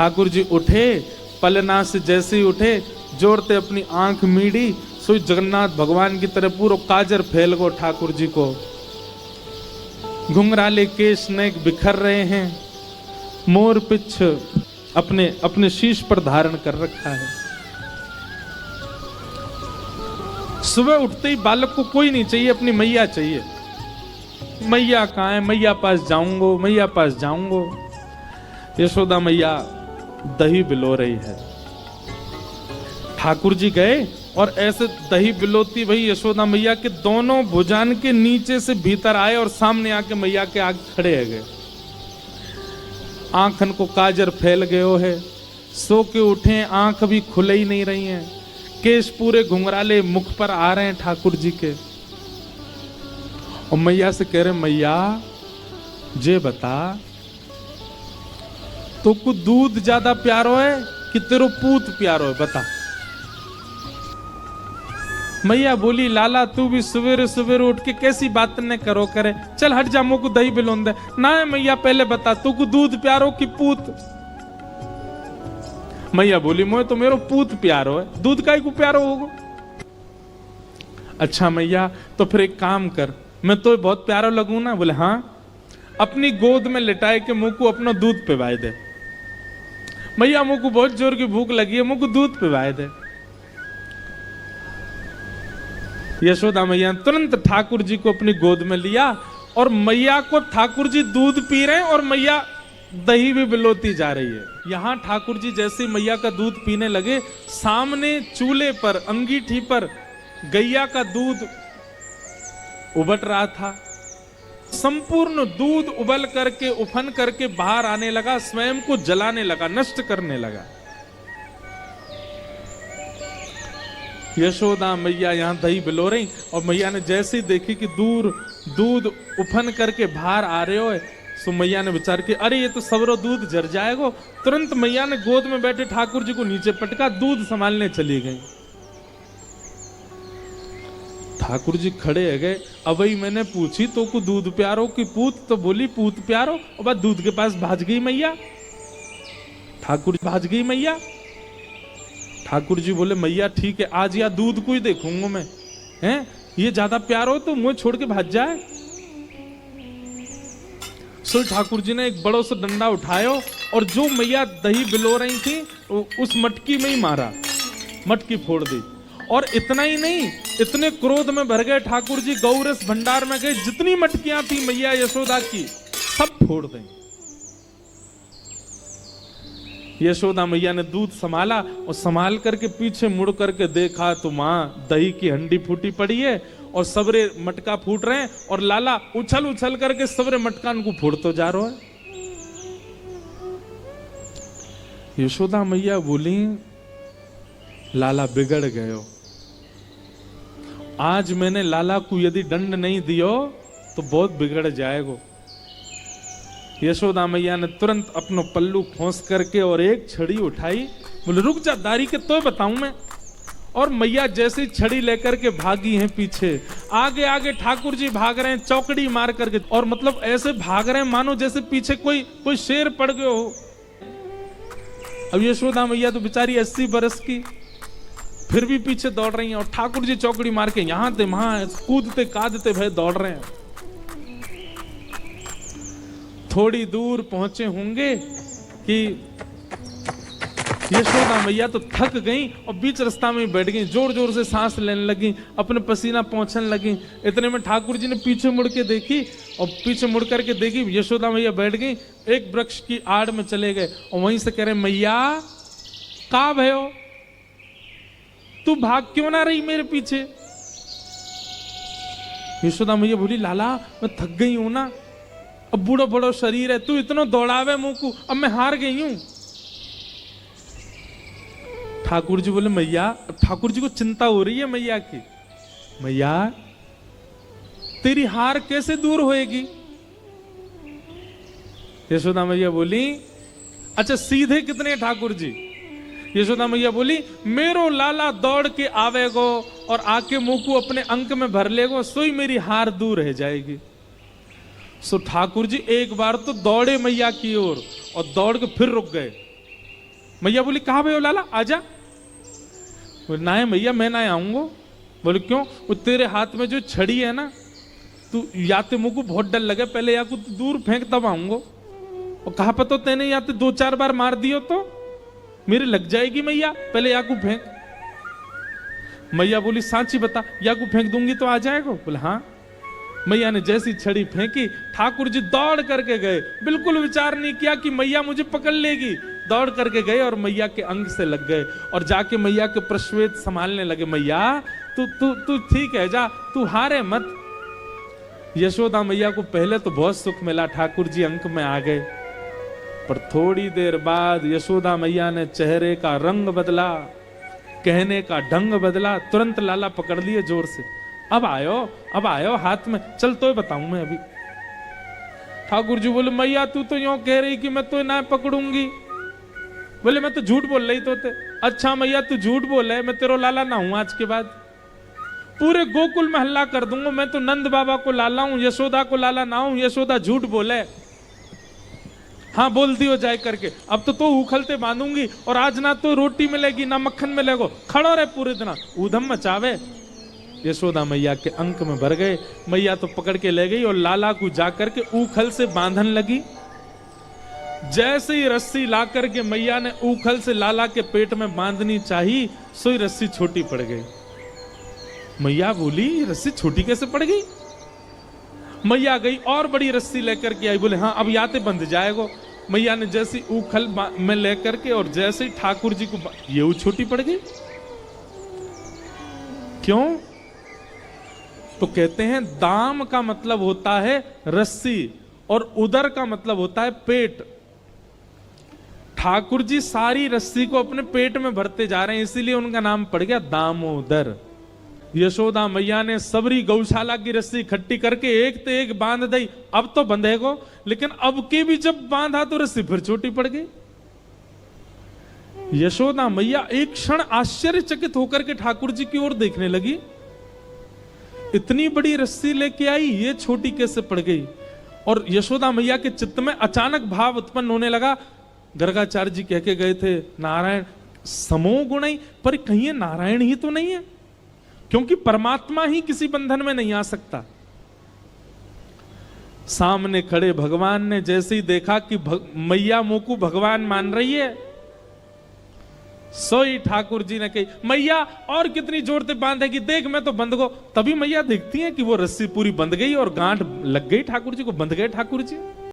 ठाकुर जी उठे, पलना से जैसे ही उठे, जोड़ते अपनी आंख मीड़ी, सोई जगन्नाथ भगवान की तरह पूरा काजर फैल गो ठाकुर जी को। घुंघराले केश नेक बिखर रहे हैं, मोर पिछ अपने अपने शीश पर धारण कर रखा है। सुबह उठते ही बालक को कोई नहीं चाहिए, अपनी मैया चाहिए। मैया कहाँ है, मैया पास जाऊंगो, मैया पास जाऊंगो। यशोदा मैया दही बिलो रही है। ठाकुर जी गए और ऐसे दही बिलोती भाई यशोदा मैया के दोनों भुजान के नीचे से भीतर आए और सामने आके मैया के आगे खड़े है गए। आंखन को काजर फैल गयो है, सो के उठे, आंख भी खुले ही नहीं रही हैं, केश पूरे घुंघराले मुख पर आ रहे हैं ठाकुर जी के। और मैया से कह रहे, मैया जे बता, तो को दूध ज्यादा प्यारो है कि तेरो पूत प्यारो है, बता। मैया बोली, लाला तू भी सवेरे सवेरे उठ के कैसी बात न करो करे, चल हट जा, मुझको दही बिलोन दे। ना है मैया, पहले बता तू को दूध प्यारो कि पूत। मैया बोली, मोए तो मेरो पूत प्यारो है, दूध काहे को प्यारो होगो। अच्छा मैया, तो फिर एक काम कर, मैं तो बहुत प्यारा लगूं ना। बोले हाँ, अपनी गोद में लिटाए के मुंह को अपना दूध पिवाए दे। मैया मुंह को बहुत जोर की भूख लगी है, मुंह को दूध पिवाए दे। यशोदा मैया तुरंत ठाकुर जी को अपनी गोद में लिया और मैया को ठाकुर जी दूध पी रहे हैं और मैया दही भी बिलोती जा रही है। यहां ठाकुर जी जैसे मैया का दूध पीने लगे, सामने चूल्हे पर अंगीठी पर गैया का दूध उबल रहा था। संपूर्ण दूध उबल करके उफन करके बाहर आने लगा, स्वयं को जलाने लगा, नष्ट करने लगा। यशोदा मैया यहां दही बिलो रही और मैया ने जैसे ही देखी कि दूर दूध उफन करके बाहर आ रहे हो, सो मैया ने विचार किया, अरे ये तो सबरो दूध जर जाएगा। तुरंत मैया ने गोद में बैठे ठाकुर जी को नीचे पटका, दूध संभालने चली गई। ठाकुर जी खड़े है गए। अब ही मैंने पूछी तो को दूध प्यारो कि पूत, तो बोली पूत प्यारो। और बाद दूध के पास भाज गई मैया, ठाकुर भाज गई मैया। ठाकुर जी बोले, मैया ठीक है, आज या दूध को ही देखूंगा मैं, हैं ये ज्यादा प्यार हो तो मुझे छोड़ के भाज जाए। सो ठाकुर जी ने एक बड़ो सा डंडा उठायो और जो मैया दही बिलो रही थी उस मटकी में ही मारा, मटकी फोड़ दी। और इतना ही नहीं, इतने क्रोध में भर गए ठाकुर जी, गौरस भंडार में गए, जितनी मटकियां थी मैया यशोदा की सब फोड़ दें। यशोदा मैया ने दूध संभाला और संभाल करके पीछे मुड़ करके देखा तो मां दही की हंडी फूटी पड़ी है और सबरे मटका फूट रहे हैं और लाला उछल उछल करके सबरे मटकान को फोड़तो जा रहा है। यशोदा मैया बोली, लाला बिगड़ गयो, आज मैंने लाला को यदि दंड नहीं दियो तो बहुत बिगड़ जाएगा। यशोदा मैया ने तुरंत अपनो पल्लू खोस करके और एक छड़ी उठाई, बोले रुक जा दारी के तो बताऊं मैं। और मैया जैसे छड़ी लेकर के भागी हैं पीछे, आगे आगे ठाकुर जी भाग रहे हैं चौकड़ी मार करके, और मतलब ऐसे भाग रहे हैं मानो जैसे पीछे कोई शेर पड़ गयो हो। अब यशोदा मैया तो बेचारी 80 बरस की, फिर भी पीछे दौड़ रही हैं और ठाकुर जी चौकड़ी मार के यहां थे वहां कूदते कादते भय दौड़ रहे हैं। थोड़ी दूर पहुंचे होंगे कि यशोदा मैया तो थक गई और बीच रास्ता में बैठ गई, जोर जोर से सांस लेने लगी, अपने पसीना पहुंचने लगी। इतने में ठाकुर जी ने पीछे मुड़ के देखी और पीछे मुड़ करके देखी यशोदा मैया बैठ गई, एक वृक्ष की आड़ में चले गए और वहीं से कह रहे, मैया का भयो, तू भाग क्यों ना रही मेरे पीछे। यशोदा मैया बोली, लाला मैं थक गई हूं ना, अब बूढ़ो बड़ो शरीर है, तू इतना दौड़ावे मुंह को, अब मैं हार गई हूं। ठाकुर जी बोले, मैया, ठाकुर जी को चिंता हो रही है मैया की, मैया तेरी हार कैसे दूर होएगी। यशोदा मैया बोली, अच्छा सीधे कितने ठाकुर जी। यशोदा मैया बोली, मेरो लाला दौड़ के आवेगो और आके मुंह को अपने अंक में भर लेगो, सोई मेरी हार दूर रह जाएगी। सो ठाकुर जी एक बार तो दौड़े मैया की ओर और दौड़ के फिर रुक गए मैया बोली कहाँ भाई लाला आजा। बोले ना है मैया मैं ना आऊंगा। बोले क्यों? वो तेरे हाथ में जो छड़ी है ना, तू या तो मुझको बहुत डर लगे, पहले या कुछ दूर फेंक तब आऊंगा। और कहा पता तेने या तो 2-4 बार मार दियो तो मेरे लग जाएगी मैया, पहले या को फेंक। मैया बोली सांची बता, या को फेंक दूंगी तो आ जाएगा? बोले हाँ। मैया ने जैसी छड़ी फेंकी, ठाकुर जी दौड़ करके गए, बिल्कुल विचार नहीं किया कि मैया मुझे पकड़ लेगी। दौड़ करके गए और मैया के अंग से लग गए और जाके मैया के प्रश्वेत संभालने लगे। मैया तू तू तू ठीक है, जा तू हारे मत। यशोदा मैया को पहले तो बहुत सुख मिला, ठाकुर जी अंक में आ गए, पर थोड़ी देर बाद यशोदा मैया ने चेहरे का रंग बदला, कहने का ढंग बदला, तुरंत लाला पकड़ लिए जोर से। अब आयो हाथ में, चल तो बताऊं मैं अभी। ठाकुर जी बोले मैया तू तो यूं कह रही कि मैं तो ना पकड़ूंगी। बोले मैं तो झूठ बोल रही तो थे। अच्छा मैया तू झूठ बोले, मैं तेरा लाला ना हूं, आज के बाद पूरे गोकुल में हल्ला कर दूंगा मैं तो नंद बाबा को लाला हूं, यशोदा को लाला ना हूं। यशोदा झूठ बोले, हाँ बोल दियो जाए करके। अब तो उखलते बांधूंगी और आज ना तो रोटी मिलेगी ना मक्खन मिलेगा, खड़ो रहे पूरे दिन, ऊधम मचावे। यशोदा मैया के अंक में भर गए। मैया तो पकड़ के ले गई और लाला को जाकर के ऊखल से बांधन लगी। जैसे ही रस्सी ला करके मैया ने ऊखल से लाला के पेट में बांधनी चाहिए, सोई रस्सी छोटी पड़ गई। मैया बोली रस्सी छोटी कैसे पड़ गई? मैया गई और बड़ी रस्सी लेकर के आई। बोले हाँ अब याते बंध जाएगा। मैया ने जैसी ऊखल में लेकर के और जैसे ही ठाकुर जी को ये छोटी पड़ गई। क्यों? तो कहते हैं दाम का मतलब होता है रस्सी और उदर का मतलब होता है पेट। ठाकुर जी सारी रस्सी को अपने पेट में भरते जा रहे हैं, इसीलिए उनका नाम पड़ गया दामोदर। यशोदा मैया ने सबरी गौशाला की रस्सी इकट्ठी करके एक तो एक बांध दी। अब तो बंधेगो, लेकिन अब के भी जब बांधा तो रस्सी फिर छोटी पड़ गई। यशोदा मैया एक क्षण आश्चर्यचकित होकर के ठाकुर जी की ओर देखने लगी। इतनी बड़ी रस्सी लेके आई, ये छोटी कैसे पड़ गई? और यशोदा मैया के चित्त में अचानक भाव उत्पन्न होने लगा। गर्गाचार्य जी कह के गए थे नारायण समो गुणई, पर कहीं ये नारायण ही तो नहीं है, क्योंकि परमात्मा ही किसी बंधन में नहीं आ सकता। सामने खड़े भगवान ने जैसे ही देखा कि मैया मुंह को भगवान मान रही है, सोई ठाकुर जी ने कही मैया और कितनी जोर से बांधेगी, देख मैं तो बंध गो। तभी मैया देखती है कि वो रस्सी पूरी बंध गई और गांठ लग गई ठाकुर जी को, बंध गए ठाकुर जी।